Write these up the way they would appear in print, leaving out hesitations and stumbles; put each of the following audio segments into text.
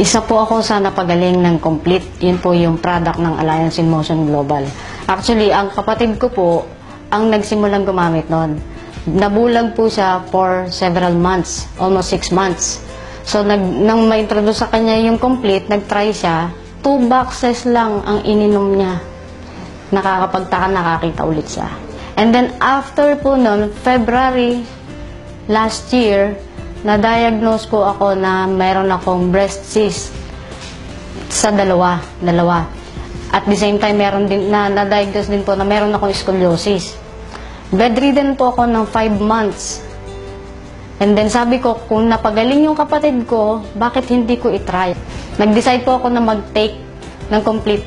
Isa po ako sa napagaling ng Complete. Yun po yung product ng Alliance in Motion Global. Actually, ang kapatid ko po ang nagsimulang gumamit nun. Nabulag po siya for several months, almost 6 months. So, nang ma-introduce sa kanya yung Complete, nag-try siya, 2 boxes lang ang ininom niya. Nakakapagtaka, nakakita ulit siya. And then, after po nun, February last year, na-diagnose po ako na mayroon akong breast cyst sa dalawa. At the same time, meron din, na-diagnose din po na meron akong scoliosis. Bedridden po ako ng 5 months. And then sabi ko, kung napagaling yung kapatid ko, bakit hindi ko itry? Nag-decide po ako na mag-take ng Complete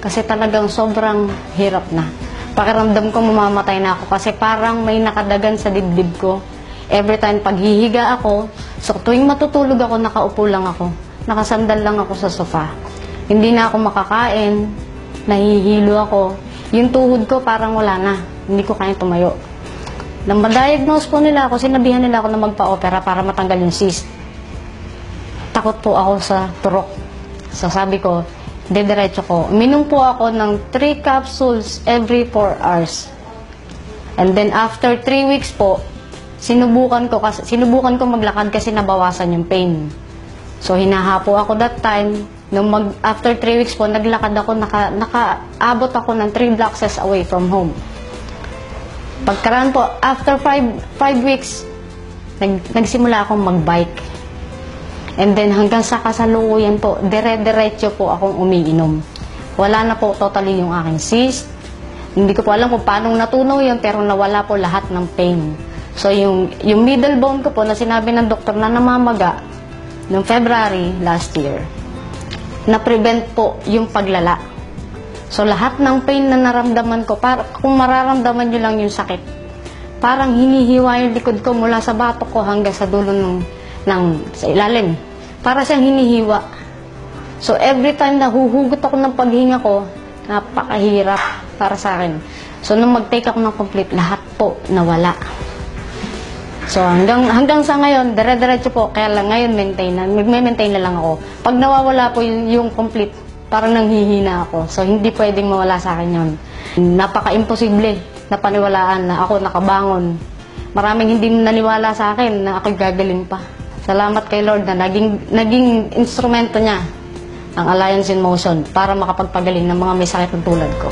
kasi talagang sobrang hirap na. Pakiramdam ko mamamatay na ako kasi parang may nakadagan sa dibdib ko. Every time paghihiga ako, so tuwing matutulog ako, nakaupo lang ako. Nakasandal lang ako sa sofa. Hindi na ako makakain, nahihilo ako. Yung tuhod ko parang wala na, hindi ko kaya tumayo. Nang ma-diagnose po nila ako, sinabihan nila ako na magpa-opera para matanggal yung cyst. Takot po ako sa turok. So sabi ko, didiretso ko. Minom po ako ng 3 capsules every 4 hours. And then after 3 weeks po, sinubukan ko maglakad kasi nabawasan yung pain. So hinahapo ako that time. After 3 weeks po, naglakad ako, nakaabot ako ng 3 blocks away from home. Pagkaraan po, after 5 weeks, nagsimula akong mag-bike. And then hanggang sa kasalukuyan po, dire-diretso po akong umiinom. Wala na po totally yung aking cyst. Hindi ko po alam kung paano natunaw yun, pero nawala po lahat ng pain. So, yung middle bone ko po na sinabi ng doktor na namamaga noong February last year, na-prevent po yung paglala. So, lahat ng pain na naramdaman ko, kung mararamdaman nyo lang yung sakit, parang hinihiwa yung likod ko mula sa batok ko hanggang sa dulo sa ilalim. Para siyang hinihiwa. So, every time na huhugot ako ng paghinga ko, napakahirap para sa akin. So, nung mag-take ako ng Complete, lahat po nawala. So, hanggang sa ngayon, dire-diretso po. Kaya lang ngayon, magme-maintain na lang ako. Pag nawawala po yung Complete, parang nanghihina ako. So, hindi pwedeng mawala sa akin yun. Napaka-imposible na paniwalaan na ako nakabangon. Maraming hindi naniwala sa akin na ako'y gagaling pa. Salamat kay Lord na naging instrumento niya ang Alliance in Motion para makapagpagaling ng mga may sakit tulad ko.